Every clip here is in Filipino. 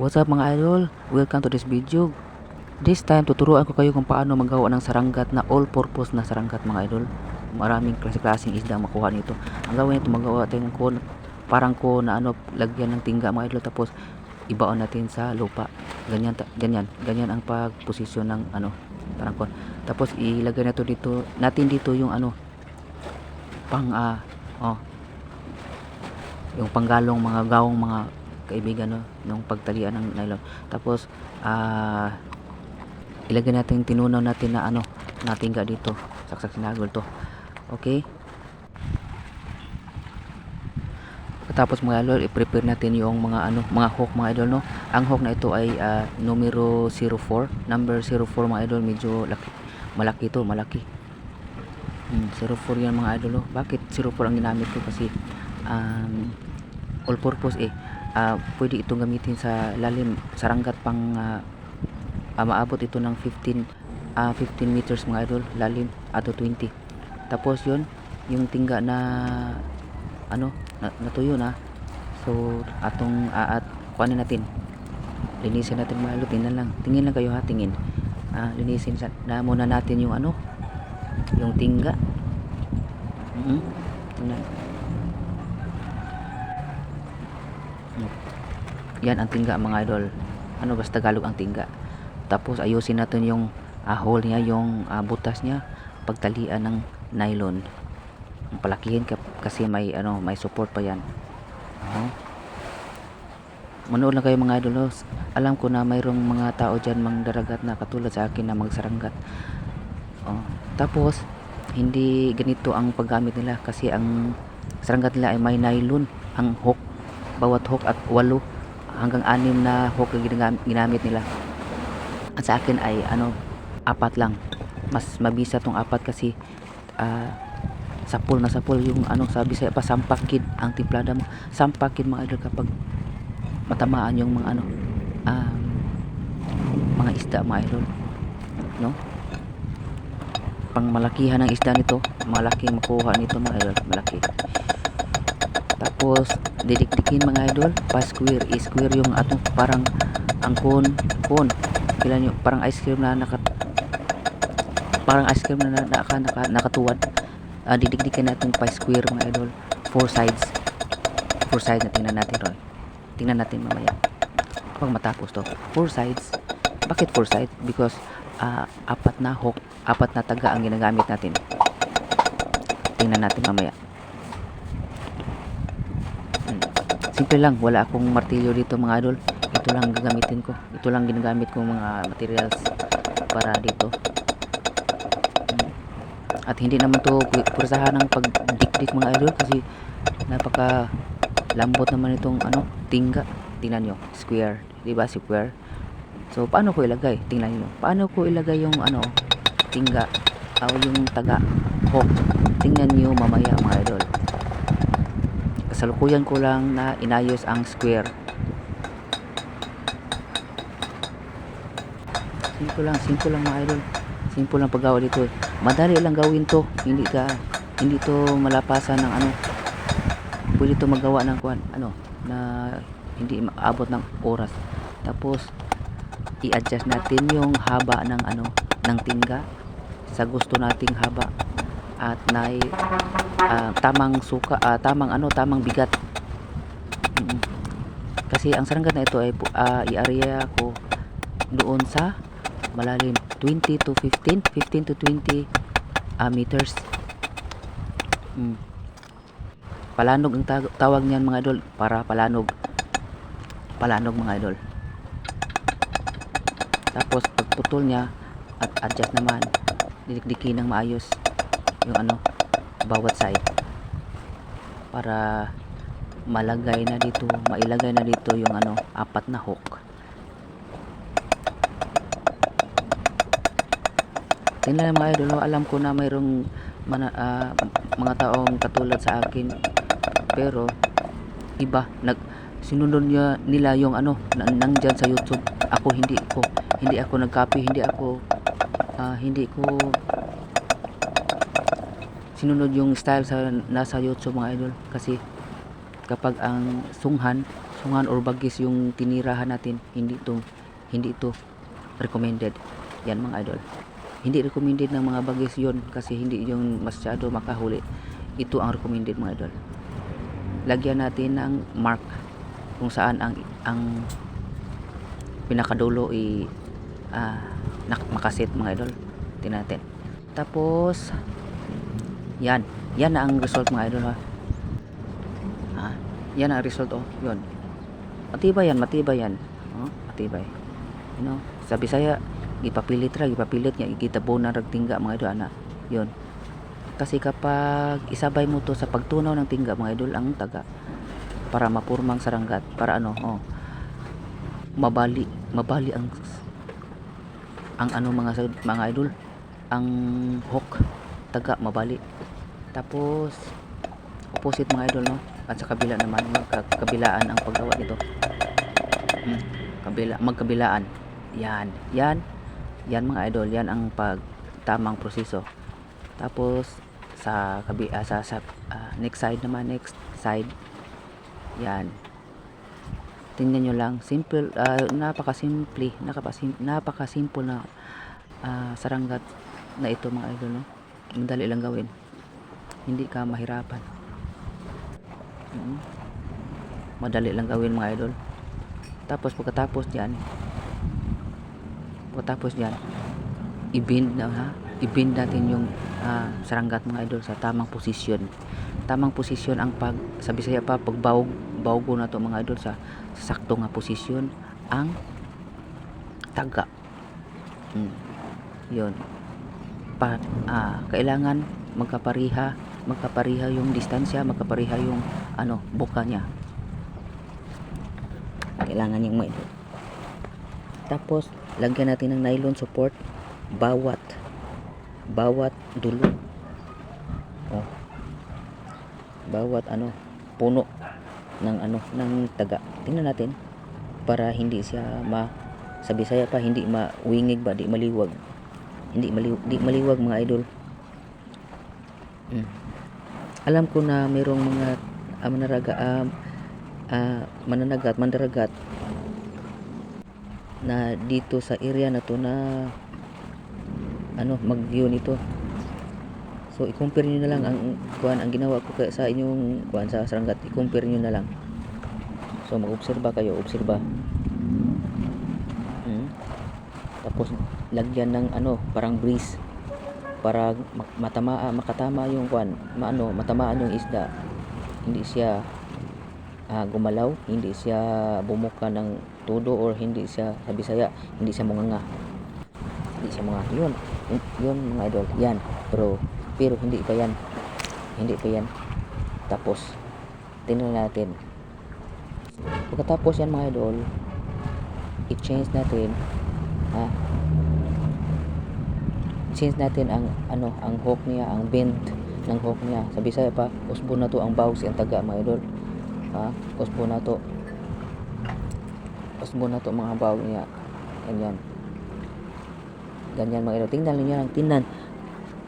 What's up mga idol? Welcome to this video. This time tuturuan ko kayo kung paano magawa ng saranggat na all-purpose na saranggat mga idol. Maraming klase-klaseng isda ang makuha nito. Ang gawin nito, magawa tayong kon, parang ko na lagyan ng tingga mga idol, tapos ibaon natin sa lupa. Ganyan ang pagposisyon ng parang kon. Tapos ilagay natin dito yung yung panggalong mga gawong mga kaibigan ng pagtalian ng nylon. Tapos ilagay natin yung tinunaw natin na na tingga dito, saksak sinagol to. Okay, tapos mga idol, i-prepare natin yung mga hook mga idol Ang hook na ito ay numero 04, number 04 mga idol. Medyo malaki ito, malaki. 04 yan mga idol Bakit 04 ang ginamit ko? Kasi all purpose pwede itong gamitin sa lalim, saranggat pang maabot ito ng 15 meters mga idol, lalim ato 20. Tapos yung tingga na natuyo na, so atong kuhanin natin, linisin natin mga idol. Tingin lang kayo ha, tingin. Linisin na muna natin yung yung tingga. Yan ang tingga mga idol. Basta Tagalog ang tingga. Tapos ayusin natin yung hole niya, yung butas niya, pagtalian ng nylon. Palakihin kasi may support pa yan. Manood lang kayo mga idol. Alam ko na mayroong mga tao dyan mangdaragat na katulad sa akin na magsaranggat. Tapos hindi ganito ang paggamit nila, kasi ang saranggat nila ay may nylon. Ang hook, bawat hook at 8 hanggang 6 na hook ang ginamit nila. At sa akin ay 4 lang. Mas mabisa tong 4 kasi sapul yung sabi sa sampakid ang timplada mo. Sampakid mga idol kapag matamaan yung mga mga isda mga idol, pang malakihan ng isda nito, malaking makuha nito mga idol, malaki. Tapos didikdikin mga idol, pa-square, i-square yung parang ang cone. Kailan yung parang ice cream na nakatuwad. Didikdikin natin pa-square mga idol, 4 sides na tingnan natin mamaya kapag matapos to. 4 sides. Bakit 4 sides? Because 4 na hook, 4 na taga ang ginagamit natin. Tingnan natin mamaya. Simple lang, wala akong martilyo dito mga idol. Ito lang gagamitin ko. Ito lang ginagamit ko mga materials para dito. At hindi naman to kursahan ng pagdikdik mga idol, kasi napaka lambot naman itong tingga. Tingnan nyo, square, diba square? So paano ko ilagay? Tingnan nyo, paano ko ilagay yung tingga o yung taga hook. Tingnan nyo mamaya mga idol. Kasalukuyan ko lang na inayos ang square. Simple lang mga idol. Simple lang paggawa dito. Madali lang gawin to. Hindi to malapasan ng pwede to magawa ng na hindi maabot ng oras. Tapos i-adjust natin yung haba ng tingga sa gusto nating haba, at tamang suka, tamang bigat. Kasi ang saranggat na ito ay i-area ko doon sa malalim, 15 to 20 meters. Palanog ang tawag niyan mga idol, para palanog mga idol. Tapos pagputol niya at adjust naman, didikdikin ng maayos yung bawat side, para mailagay na dito yung 4 na hook. Tingnan mga idol, alam ko na mayroong mga taong katulad sa akin, pero iba sinunod nila yung nandyan sa YouTube. Ako hindi ako nag-copy, hindi ko sinunod yung style sa nasa YouTube mga idol, kasi kapag ang sunghan sungan or bagis yung tinirahan natin, hindi ito recommended. Yan mga idol, hindi recommended ng mga bagis yon kasi hindi yung masyado makahuli. Ito ang recommended mga idol. Lagyan natin ng mark kung saan ang pinakadulo makasit mga idol. Tingnan natin. Tapos yan na ang result mga idol ha. Yan ang result yun. Matibay yan. Matibay. You know, sa Bisaya gipapilit niya igitabo na ragtingga mga idol ana. Yun. Kasi kapag isabay mo to sa pagtunaw ng tingga mga idol ang taga para mapurmang saranggat para mabali ang mga idol ang hook taga mabali. Tapos opposite mga idol no, at sa kabila naman magkabilaan ang paggawa nito. Magkabilaan. Yan mga idol, yan ang tamang proseso. Tapos sa next side yan, tingnan nyo lang, simple, napakasimple na saranggat na ito mga idol no. Madali lang gawin, hindi ka mahirapan. Madali lang gawin mga idol. Tapos pagkatapos diyan i-bend natin yung saranggat mga idol sa tamang posisyon. Ang sa Bisaya pa pag bawgo na to mga idol sa sakto nga posisyon ang taga. Yun. Kailangan magkapariha yung distansya, magkapariha yung buka niya. Kailangan yung may. Tapos lagyan natin ng nylon support bawat dulo. Bawat puno ng taga. Tingnan natin para hindi siya sa Bisaya pa hindi mawingig ba, di maliwag. Di maliwag mga idol. Alam ko na mayroong mga mananagat na dito sa area na to na mag-view nito. So i-compare niyo na lang ang ginawa ko sa inyong sa saranggat. I-compare niyo na lang. So mag-obserba kayo, tapos lagyan ng parang breeze para makatama yung matamaan yung isda. Hindi siya gumalaw, hindi siya bumuka ng todo, or hindi siya sa Bisaya hindi siya munganga. Yun mga idol. Yan, pero hindi pa yan. Tapos tingnan natin. Pagkatapos yan mga idol, i-change natin ang hook niya, ang bend ng hook niya. Sa Bisaya pa usbo na to ang baws ang taga mga idol. Usbo na to mga baw niya. Ganyan mga idol. Tingnan.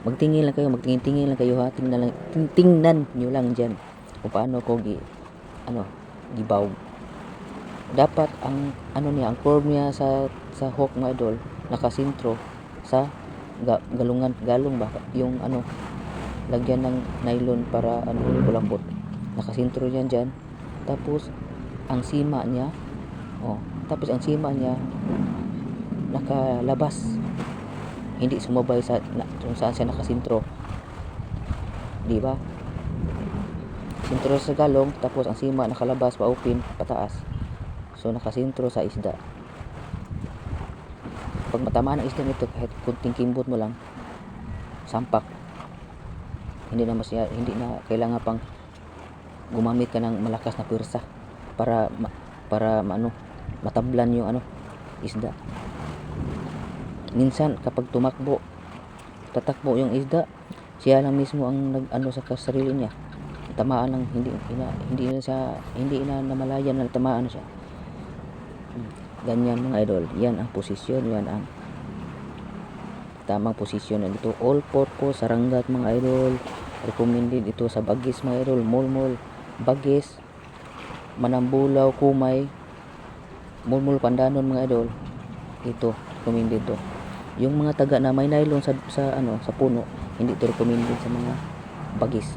Magtingin lang kayo ha. Tingnan nyo lang dyan kung paano ko gibaw. Dapat ang ang curve niya sa hook mga idol nakasintro sa galong ba yung lagyan ng nylon para kulambot. Nakasintro yan dyan. Tapos ang sima niya nakalabas, hindi sumabay kung saan siya nakasintro, di ba? Sintro sa galong, tapos ang sima nakalabas pa open pataas, so nakasintro sa isda. Pag matamaan ang isda nito, kahit kunting kimbot mo lang, sampak. Hindi na kailangan pang gumamit ka ng malakas na pwersa para matablan yung isda. Minsan kapag tatakbo yung isda, siya lang mismo ang sa sarili niya. Tamaan lang, hindi na namalayan na tamaan na siya. Ganyan mga idol. Yan ang posisyon, yan ang tamang posisyon nito. All purpose saranggat mga idol. Recommended ito sa bagis mga idol, mulmul, bagis, Manambulaw, Kumay, Mulmul, Pandanon mga idol. Ito, recommended to. Yung mga taga na may nylon sa puno, hindi to recommended sa mga bagis.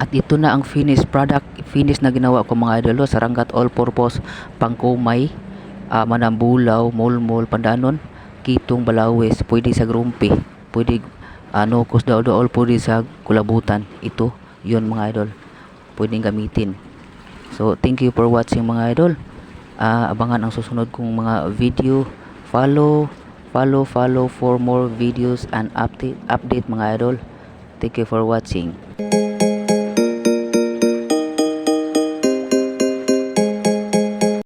At ito na ang finished product, finish na ginawa ko mga idol, saranggat all purpose pang Kumay, Manambulaw, Mulmul, Pandanon, Kitong, Balawes, pwede sa Grumpi, pwede Nokos daw all, pwede sa Kulabutan. Ito, yun mga idol, pwedeng gamitin. So thank you for watching mga idol. Abangan ang susunod kong mga video. Follow for more videos and update mga idol. Thank you for watching.